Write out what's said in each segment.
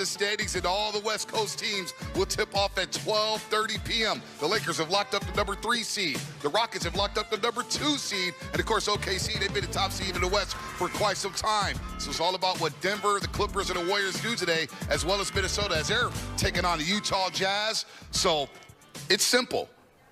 the standings, and all the West Coast teams will tip off at 12:30 p.m. The Lakers have locked up the number 3 seed. The Rockets have locked up the number 2 seed. And, of course, OKC, they've been the top seed in the West for quite some time. So it's all about what Denver, the Clippers, and the Warriors do today, as well as Minnesota, as they're taking on the Utah Jazz. So it's simple.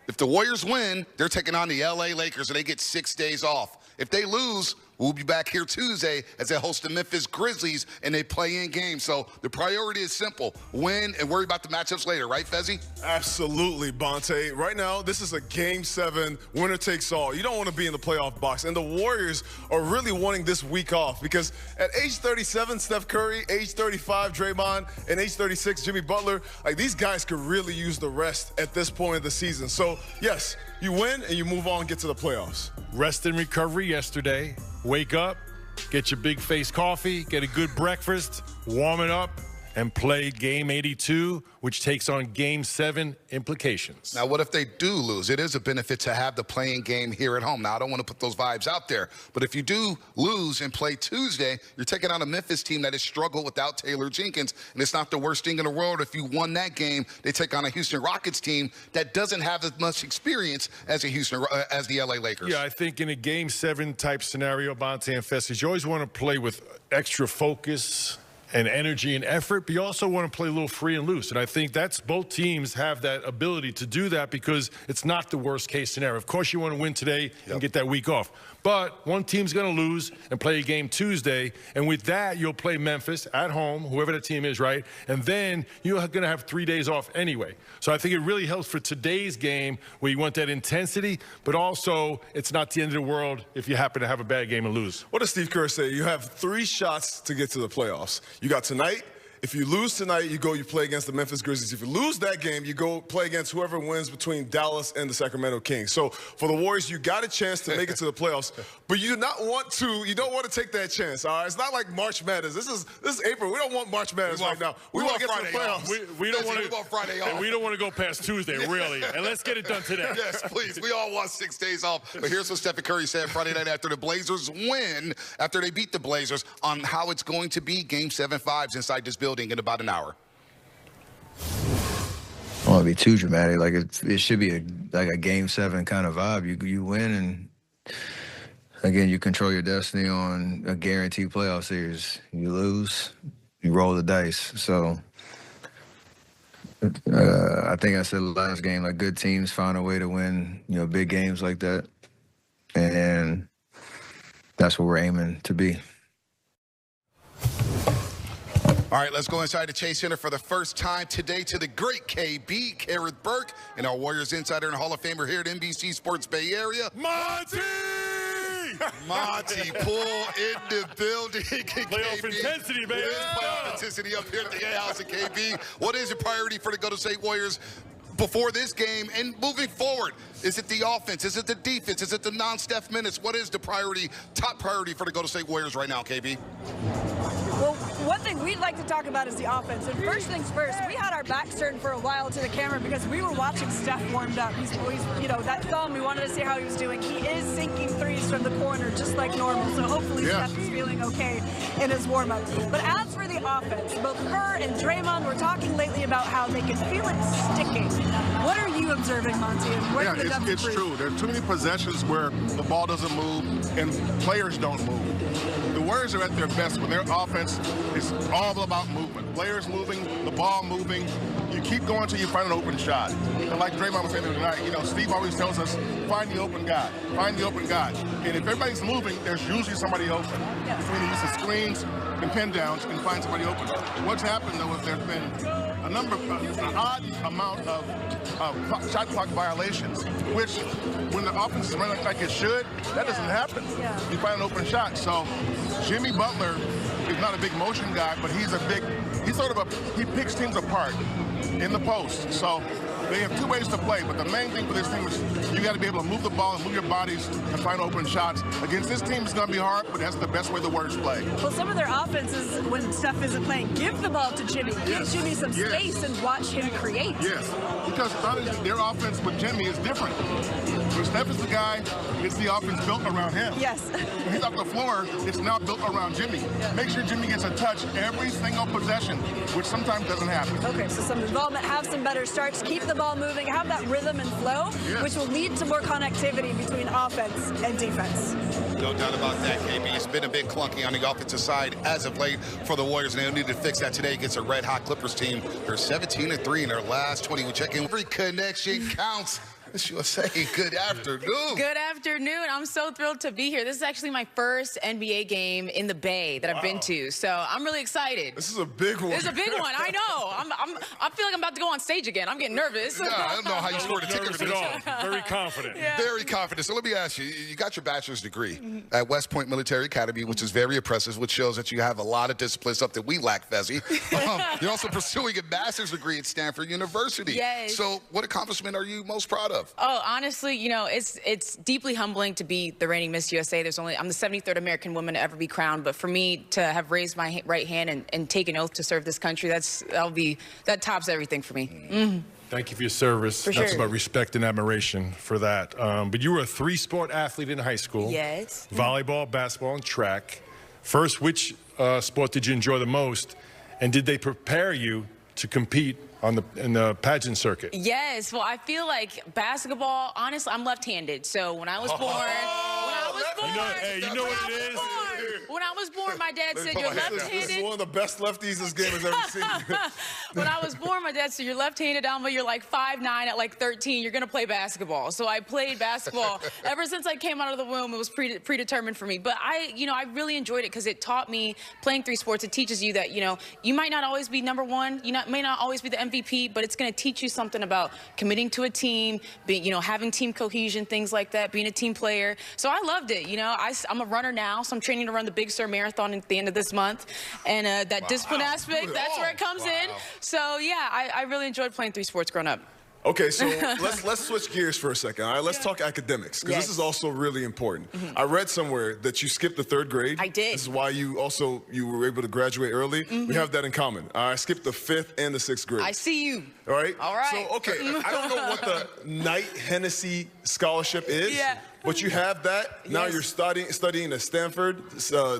If the Warriors win, they're taking on the LA Lakers, and they get 6 days off. If they lose, we'll be back here Tuesday as they host the Memphis Grizzlies, and they play in games. So the priority is simple. Win and worry about the matchups later, right, Fezzi? Absolutely, Bonte. Right now, this is a Game 7, winner takes all. You don't want to be in the playoff box. And the Warriors are really wanting this week off because at age 37, Steph Curry, age 35, Draymond, and age 36, Jimmy Butler, like these guys could really use the rest at this point of the season. So, yes, you win and you move on and get to the playoffs. Rest and recovery yesterday. Wake up, get your big face coffee, get a good breakfast, warm it up, and play Game 82, which takes on Game 7 implications. Now, what if they do lose? It is a benefit to have the playing game here at home. Now, I don't want to put those vibes out there, but if you do lose and play Tuesday, you're taking on a Memphis team that has struggled without Taylor Jenkins, and it's not the worst thing in the world. If you won that game, they take on a Houston Rockets team that doesn't have as much experience as the LA Lakers. Yeah, I think in a Game 7 type scenario, Bonte and Festus, you always want to play with extra focus and energy and effort, but you also want to play a little free and loose. And I think that's both teams have that ability to do that because it's not the worst case scenario. Of course, you want to win today and get that week off. But one team's going to lose and play a game Tuesday, and with that, you'll play Memphis at home, whoever the team is, right? And then you're going to have 3 days off anyway. So I think it really helps for today's game where you want that intensity, but also it's not the end of the world if you happen to have a bad game and lose. What does Steve Kerr say? You have 3 shots to get to the playoffs. You got tonight. If you lose tonight, you play against the Memphis Grizzlies. If you lose that game, you go play against whoever wins between Dallas and the Sacramento Kings. So for the Warriors, you got a chance to make it to the playoffs, but you don't want to take that chance. All right, it's not like March Madness. This is April. We don't want March Madness right now. We want to get to the playoffs. We don't want Friday off. And we don't want to go past Tuesday, really. And let's get it done today. Yes, please. We all want 6 days off. But here's what Steph Curry said Friday night after the Blazers win, after they beat the Blazers, on how it's going to be Game 7 vibes inside this building in about an hour. I don't want to be too dramatic. Like it should be like a Game 7 kind of vibe. You win, and again, you control your destiny on a guaranteed playoff series. You lose, you roll the dice. So I think I said last game, like good teams find a way to win, big games like that, and that's what we're aiming to be. All right, let's go inside the Chase Center for the first time today to the great KB, Kareth Burke, and our Warriors insider and Hall of Famer here at NBC Sports Bay Area, Monty! Monty Poole in the building. Playoff intensity, baby. Playoff intensity up here at the A House at KB. What is your priority for the Golden State Warriors before this game and moving forward? Is it the offense? Is it the defense? Is it the non-Steph minutes? What is the top priority for the Golden State Warriors right now, KB? Well, one thing we'd like to talk about is the offense. And first things first, we had our backs turned for a while to the camera because we were watching Steph warmed up. He's that thumb, we wanted to see how he was doing. He is sinking threes from the corner just like normal, so hopefully Steph is feeling okay in his warm-up. But as for the offense, both her and Draymond were talking lately about how they can feel it sticking. What are you observing, Monty? And it's true. There are too many possessions where the ball doesn't move and players don't move. The Warriors are at their best when their offense is all about movement. Players moving, the ball moving. You keep going until you find an open shot. And like Draymond was saying tonight, Steve always tells us, find the open guy, find the open guy. And if everybody's moving, there's usually somebody open. Between the use of screens and pin downs and find somebody open. What's happened, though, is there's been an odd amount of shot clock violations, which when the offense is running like it should, that doesn't happen. You find an open shot. So Jimmy Butler is not a big motion guy, but he picks teams apart in the post. So They have two ways to play, but the main thing for this team is you got to be able to move the ball and move your bodies and find open shots. Against this team, it's going to be hard, but that's the best way the Warriors play. Well, some of their offenses, when Steph isn't playing, give the ball to Jimmy. Give Jimmy some space and watch him create. Yes, because their offense with Jimmy is different. When Steph is the guy, it's the offense built around him. Yes. When he's off the floor, it's now built around Jimmy. Make sure Jimmy gets a touch every single possession, which sometimes doesn't happen. Okay, so some involvement, have some better starts, keep the ball moving, have that rhythm and flow, which will lead to more connectivity between offense and defense. No doubt about that, KB. It's been a bit clunky on the offensive side as of late for the Warriors, and they'll need to fix that today against a red-hot Clippers team. They're 17-3 in their last 20. We check in. Every connection counts. It's USA. Good afternoon. Good afternoon. I'm so thrilled to be here. This is actually my first NBA game in the Bay that I've been to, so I'm really excited. This is a big one. This is a big one. I know. I feel like I'm about to go on stage again. I'm getting nervous. Yeah, I don't know how you scored a ticket for this one. Very confident. Yeah. Very confident. So let me ask you, you got your bachelor's degree at West Point Military Academy, which is very impressive, which shows that you have a lot of discipline, something we lack, Fezzi. You're also pursuing a master's degree at Stanford University. Yes. So what accomplishment are you most proud of? Oh, honestly, you know, it's deeply humbling to be the reigning Miss USA. I'm the 73rd American woman to ever be crowned, but for me to have raised my right hand and take an oath to serve this country, that tops everything for me. Thank you for your service. That's sure. about respect and admiration for that. But you were a three-sport athlete in high school. Yes. Volleyball, basketball, and track. First, which sport did you enjoy the most? And did they prepare you to compete in the pageant circuit? Yes. Well, I feel like basketball, honestly, I'm left-handed. So when I was born, you know what it is? When I was born, my dad said, you're left-handed. This is one of the best lefties this game has ever seen. When I was born, my dad said, you're left-handed, Alma, you're like 5'9", at like 13, you're going to play basketball. So I played basketball. Ever since I came out of the womb, it was predetermined for me. But I really enjoyed it because it taught me playing three sports. It teaches you that, you might not always be number one, may not always be the MVP, but it's going to teach you something about committing to a team, being, having team cohesion, things like that, being a team player. So I loved it. I'm a runner now, so I'm training to run the Big Sur Marathon at the end of this month. And that discipline aspect, that's where it comes in. So, yeah, I really enjoyed playing three sports growing up. Okay, so let's switch gears for a second. All right, let's talk academics, because this is also really important. I read somewhere that you skipped the 3rd grade. I did. This is why you were able to graduate early. We have that in common. I skipped the 5th and the 6th grade. I see you. All right? All right. So, okay, I don't know what the Knight Hennessy Scholarship is. Yeah. But you have that. Now you're studying at Stanford,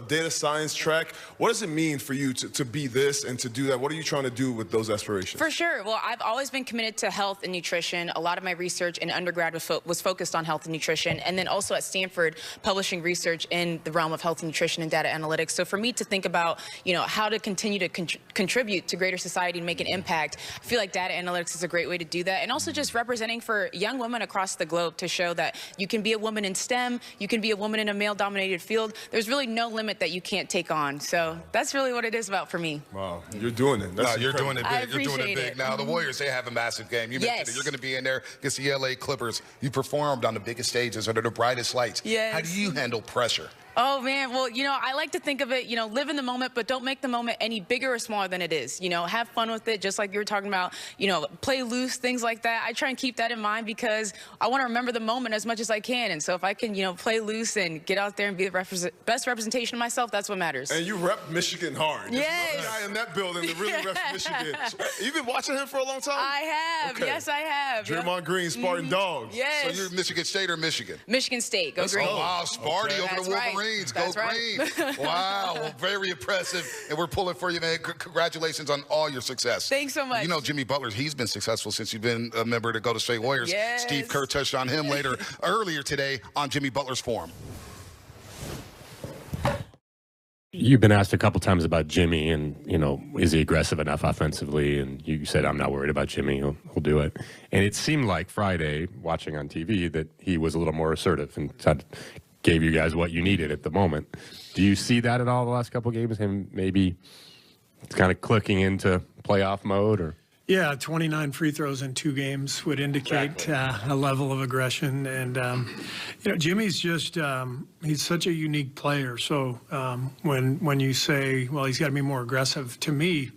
data science track. What does it mean for you to be this and to do that? What are you trying to do with those aspirations? For sure. Well, I've always been committed to health and nutrition. A lot of my research in undergrad was focused on health and nutrition, and then also at Stanford, publishing research in the realm of health and nutrition and data analytics. So for me to think about, how to continue to contribute to greater society and make an impact, I feel like data analytics is a great way to do that. And also just representing for young women across the globe to show that you can be a woman in STEM, you can be a woman in a male-dominated field. There's really no limit that you can't take on. So that's really what it is about for me. Wow, you're doing it. You're doing it big. I You're doing it big. appreciate it. Now, the Warriors, they have a massive game. You mentioned it. You're going to be in there against the LA Clippers. You performed on the biggest stages under the brightest lights. Yes. How do you handle pressure? Oh, man. Well, I like to think of it, live in the moment, but don't make the moment any bigger or smaller than it is. Have fun with it, just like you were talking about, play loose, things like that. I try and keep that in mind because I want to remember the moment as much as I can. And so if I can, play loose and get out there and be the best representation of myself, that's what matters. And you rep Michigan hard. Yes. There's one guy in that building that really reps Michigan. You've been watching him for a long time? I have. Okay. Yes, I have. Draymond Green, Spartan Dogs. Yes. So you're Michigan State or Michigan? Michigan State. Go Green. Oh, wow. Sparty over That's the right. Wolverines. That's Go right. Green. Wow. Well, very impressive. And we're pulling for you, man. Congratulations on all your success. Thanks so much. Jimmy Butler, he's been successful since you've been a member of the Golden State Warriors. Yes. Steve Kerr touched on him earlier today on Jimmy Butler's forum. You've been asked a couple times about Jimmy and, is he aggressive enough offensively? And you said, I'm not worried about Jimmy. He'll do it. And it seemed like Friday, watching on TV, that he was a little more assertive and gave you guys what you needed at the moment. Do you see that at all the last couple of games? Him maybe kind of clicking into playoff mode? Or Yeah, 29 free throws in 2 games would indicate a level of aggression. And, Jimmy's just, he's such a unique player. So when you say, well, he's got to be more aggressive, to me,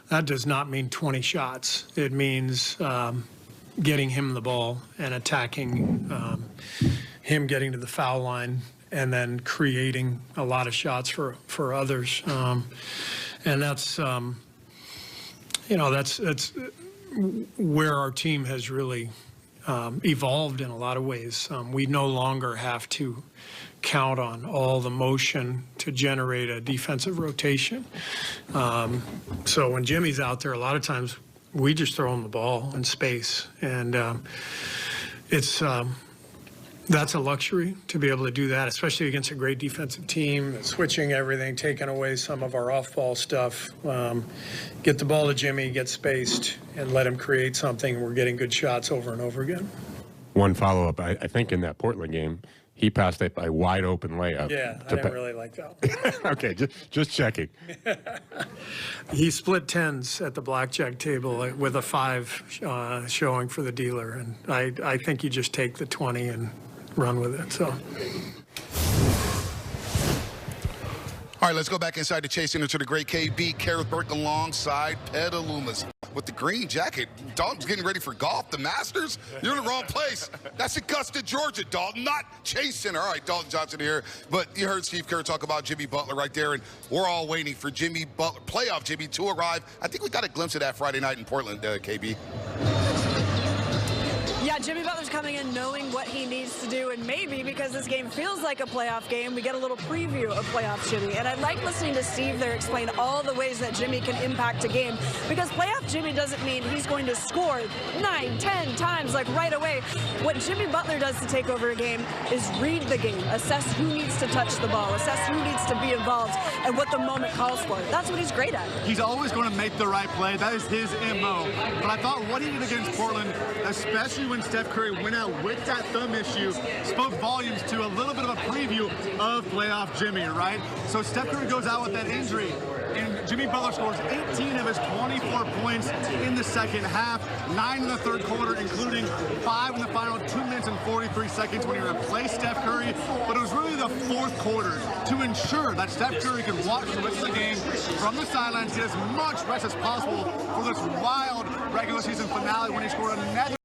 that does not mean 20 shots. It means getting him the ball and attacking him getting to the foul line and then creating a lot of shots for others. And that's, that's where our team has really evolved in a lot of ways. We no longer have to count on all the motion to generate a defensive rotation. So when Jimmy's out there, a lot of times we just throw him the ball in space. And that's a luxury to be able to do that, especially against a great defensive team, switching everything, taking away some of our off-ball stuff. Get the ball to Jimmy, get spaced, and let him create something. We're getting good shots over and over again. One follow-up, I think in that Portland game, he passed a wide open layup. Yeah, I didn't really like that one. Okay, just checking. He split tens at the blackjack table with a 5 showing for the dealer, and I think you just take the 20 and run with it. So. All right, let's go back inside the Chase Center to the great KB, Gareth Burke alongside Petalumas. With the green jacket, Dalton's getting ready for golf, the Masters? You're in the wrong place. That's Augusta, Georgia, Dalton, not Chase Center. All right, Dalton Johnson here. But you heard Steve Kerr talk about Jimmy Butler right there, and we're all waiting for Jimmy Butler, playoff Jimmy, to arrive. I think we got a glimpse of that Friday night in Portland, KB. Yeah, Jimmy Butler's coming in knowing what he needs to do, and maybe because this game feels like a playoff game, we get a little preview of playoff Jimmy. And I like listening to Steve there explain all the ways that Jimmy can impact a game, because playoff Jimmy doesn't mean he's going to score 9, 10 times like right away. What Jimmy Butler does to take over a game is read the game, assess who needs to touch the ball, assess who needs to be involved, and what the moment calls for. That's what he's great at. He's always going to make the right play. That is his MO. But I thought what he did against Portland, especially when Steph Curry went out with that thumb issue, spoke volumes to a little bit of a preview of playoff Jimmy, right? So Steph Curry goes out with that injury, and Jimmy Butler scores 18 of his 24 points in the second half, 9 in the third quarter, including 5 in the final 2 minutes and 43 seconds when he replaced Steph Curry. But it was really the fourth quarter to ensure that Steph Curry could watch the rest of the game from the sidelines, get as much rest as possible for this wild regular season finale when he scored another